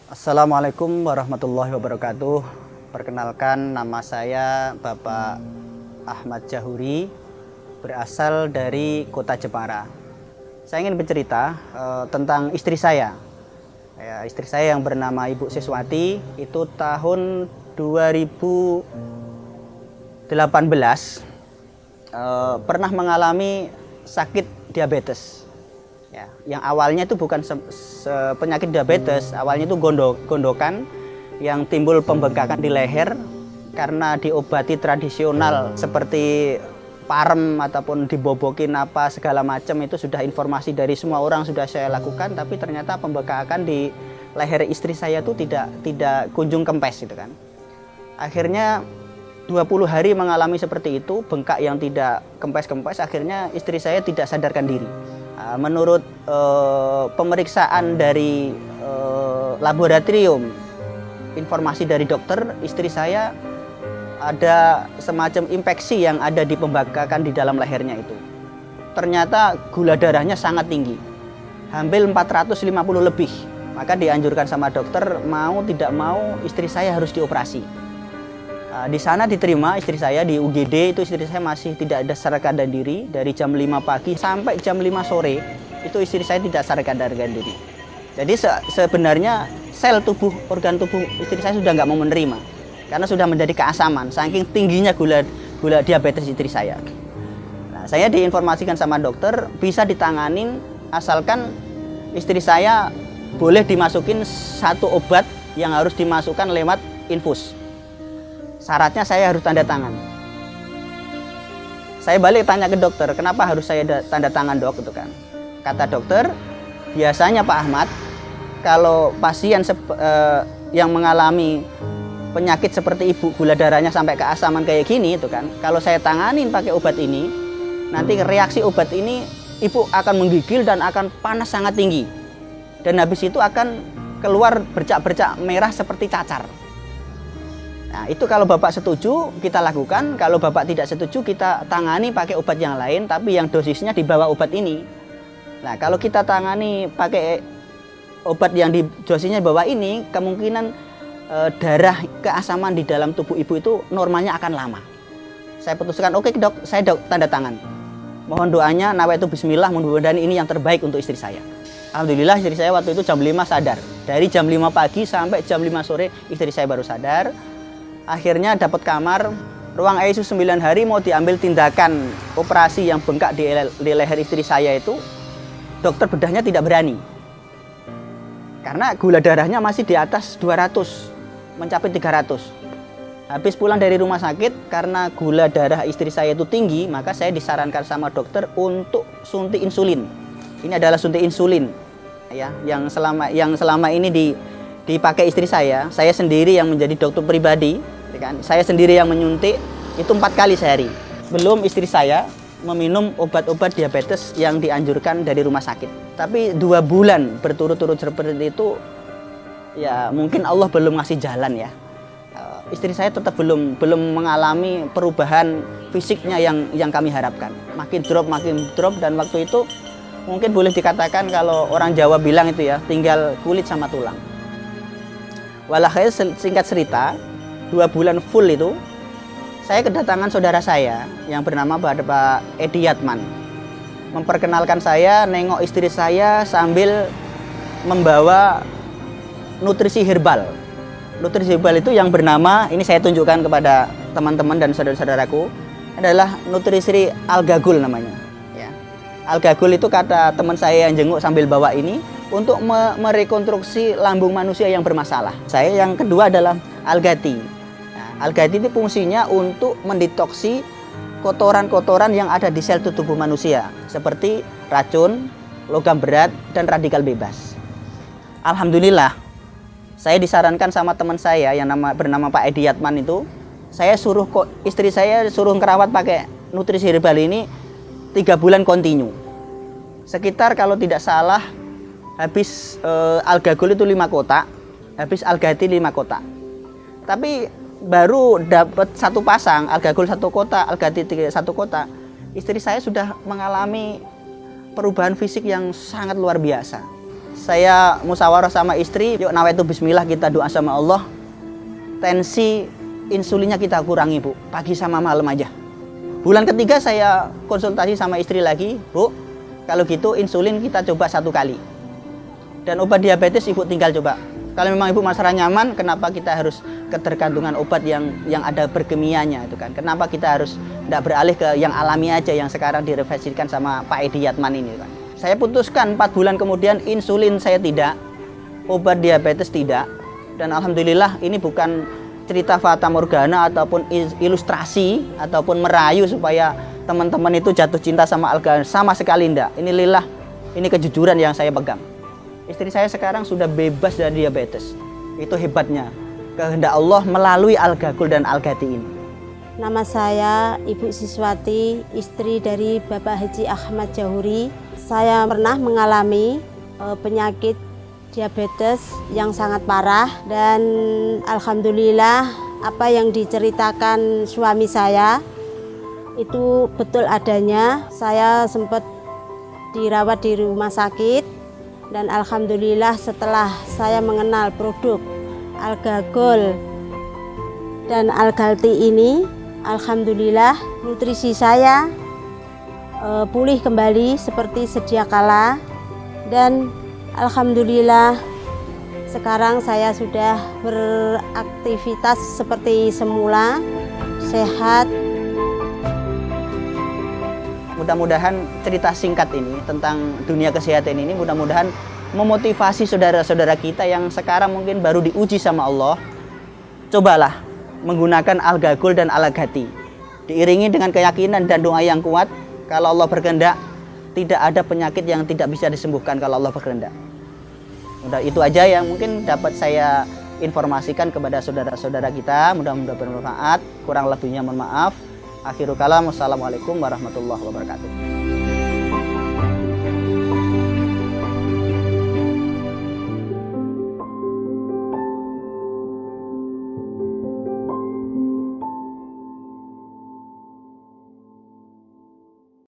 Assalamualaikum warahmatullahi wabarakatuh. Perkenalkan, nama saya Bapak Ahmad Jahuri, berasal dari kota Jepara. Saya ingin bercerita tentang istri saya. Istri saya yang bernama Ibu Siswati itu tahun 2018 pernah mengalami sakit diabetes. Yang awalnya itu bukan penyakit diabetes, awalnya itu gondokan yang timbul pembengkakan di leher karena diobati tradisional seperti parem ataupun dibobokin apa segala macam. Itu sudah informasi dari semua orang, sudah saya lakukan, tapi ternyata pembengkakan di leher istri saya itu tidak kunjung kempes gitu kan. Akhirnya 20 hari mengalami seperti itu, bengkak yang tidak kempes-kempes, akhirnya istri saya tidak sadarkan diri. Menurut pemeriksaan dari laboratorium, informasi dari dokter, istri saya ada semacam infeksi yang ada di pembengkakan di dalam lehernya itu. Ternyata gula darahnya sangat tinggi, hampir 450 lebih. Maka dianjurkan sama dokter, mau tidak mau istri saya harus dioperasi. Di sana diterima istri saya di UGD, itu istri saya masih tidak ada sadarkan diri dari jam 5 pagi sampai jam 5 sore. Itu istri saya tidak sadarkan diri. Jadi sebenarnya sel tubuh, organ tubuh istri saya sudah nggak mau menerima karena sudah menjadi keasaman saking tingginya gula diabetes istri saya. Nah, saya diinformasikan sama dokter bisa ditanganin asalkan istri saya boleh dimasukin satu obat yang harus dimasukkan lewat infus. Syaratnya saya harus tanda tangan. Saya balik tanya ke dokter, kenapa harus saya tanda tangan dok? Itu kan. Kata dokter, biasanya Pak Ahmad, kalau pasien yang mengalami penyakit seperti ibu, gula darahnya sampai keasaman kayak gini, itu kan. Kalau saya tanganin pakai obat ini, nanti reaksi obat ini ibu akan menggigil dan akan panas sangat tinggi. Dan habis itu akan keluar bercak-bercak merah seperti cacar. Nah, itu kalau Bapak setuju kita lakukan, kalau Bapak tidak setuju kita tangani pakai obat yang lain, tapi yang dosisnya di bawah obat ini. Nah, kalau kita tangani pakai obat yang di dosisnya di bawah ini, kemungkinan darah keasaman di dalam tubuh ibu itu normalnya akan lama. Saya putuskan, oke dok, saya tanda tangan. Mohon doanya, nawaitu bismillah, mudah-mudahan ini yang terbaik untuk istri saya. Alhamdulillah istri saya waktu itu jam 5 sadar. Dari jam 5 pagi sampai jam 5 sore istri saya baru sadar. Akhirnya dapat kamar, ruang ICU 9 hari mau diambil tindakan operasi yang bengkak di leher istri saya itu, dokter bedahnya tidak berani. Karena gula darahnya masih di atas 200, mencapai 300. Habis pulang dari rumah sakit, karena gula darah istri saya itu tinggi, maka saya disarankan sama dokter untuk suntik insulin. Ini adalah suntik insulin ya, yang selama ini dipakai istri saya sendiri yang menjadi dokter pribadi. Saya sendiri yang menyuntik itu 4 kali sehari. Belum istri saya meminum obat-obat diabetes yang dianjurkan dari rumah sakit. Tapi 2 bulan berturut-turut seperti itu, ya mungkin Allah belum ngasih jalan ya. Istri saya tetap belum mengalami perubahan fisiknya yang kami harapkan. Makin drop dan waktu itu mungkin boleh dikatakan kalau orang Jawa bilang itu ya, tinggal kulit sama tulang. Walhasil singkat cerita, 2 bulan full itu, saya kedatangan saudara saya yang bernama Pak Edi Yatman. Memperkenalkan saya, nengok istri saya sambil membawa nutrisi herbal. Nutrisi herbal itu yang bernama, ini saya tunjukkan kepada teman-teman dan saudara-saudaraku, adalah nutrisi Algagul namanya. Ya. Algagul itu kata teman saya yang jenguk sambil bawa ini, untuk merekonstruksi lambung manusia yang bermasalah. Saya yang kedua adalah Algati. Algati itu fungsinya untuk mendetoksi kotoran-kotoran yang ada di sel tubuh manusia seperti racun, logam berat, dan radikal bebas. Alhamdulillah, saya disarankan sama teman saya yang bernama Pak Edi Yatman itu, istri saya suruh ngerawat pakai nutrisi herbal ini 3 bulan kontinu. Sekitar kalau tidak salah habis Algagul itu 5 kotak, habis Algati 5 kotak. Tapi baru dapat 1 pasang, Algagul 1 kotak, Algati 1 kotak, istri saya sudah mengalami perubahan fisik yang sangat luar biasa. Saya musyawarah sama istri, yuk nawaitu bismillah, kita doa sama Allah. Tensi insulinnya kita kurangi, Bu, pagi sama malam aja. Bulan ketiga saya konsultasi sama istri lagi, Bu, kalau gitu insulin kita coba 1 kali. Dan obat diabetes Ibu tinggal coba. Kalau memang Ibu merasa nyaman, kenapa kita harus ketergantungan obat yang ada berkimianya itu kan? Kenapa kita harus tidak beralih ke yang alami aja yang sekarang direfleksikan sama Pak Edi Yatman ini kan? Saya putuskan 4 bulan kemudian insulin saya tidak, obat diabetes tidak, dan alhamdulillah ini bukan cerita fata morgana ataupun ilustrasi ataupun merayu supaya teman-teman itu jatuh cinta sama alga, sama sekali enggak. Ini lillah, ini kejujuran yang saya pegang. Istri saya sekarang sudah bebas dari diabetes. Itu hebatnya kehendak Allah melalui Al-Ghakul dan Al-Ghati ini. Nama saya Ibu Siswati, istri dari Bapak Haji Ahmad Jahuri. Saya pernah mengalami penyakit diabetes yang sangat parah, dan alhamdulillah apa yang diceritakan suami saya itu betul adanya. Saya sempat dirawat di rumah sakit, dan alhamdulillah setelah saya mengenal produk Al-Ghakul dan Al-Ghati ini, alhamdulillah nutrisi saya pulih kembali seperti sedia kala, dan alhamdulillah sekarang saya sudah beraktivitas seperti semula, sehat. Mudah-mudahan cerita singkat ini tentang dunia kesehatan ini mudah-mudahan memotivasi saudara-saudara kita yang sekarang mungkin baru diuji sama Allah. Cobalah menggunakan Al-Ghakul dan Al-Ghati. Diiringi dengan keyakinan dan doa yang kuat, kalau Allah berkehendak, tidak ada penyakit yang tidak bisa disembuhkan kalau Allah berkehendak. Udah itu aja yang mungkin dapat saya informasikan kepada saudara-saudara kita. Mudah-mudahan bermanfaat. Kurang lebihnya mohon maaf. Akhirul kalam, wassalamualaikum warahmatullahi wabarakatuh.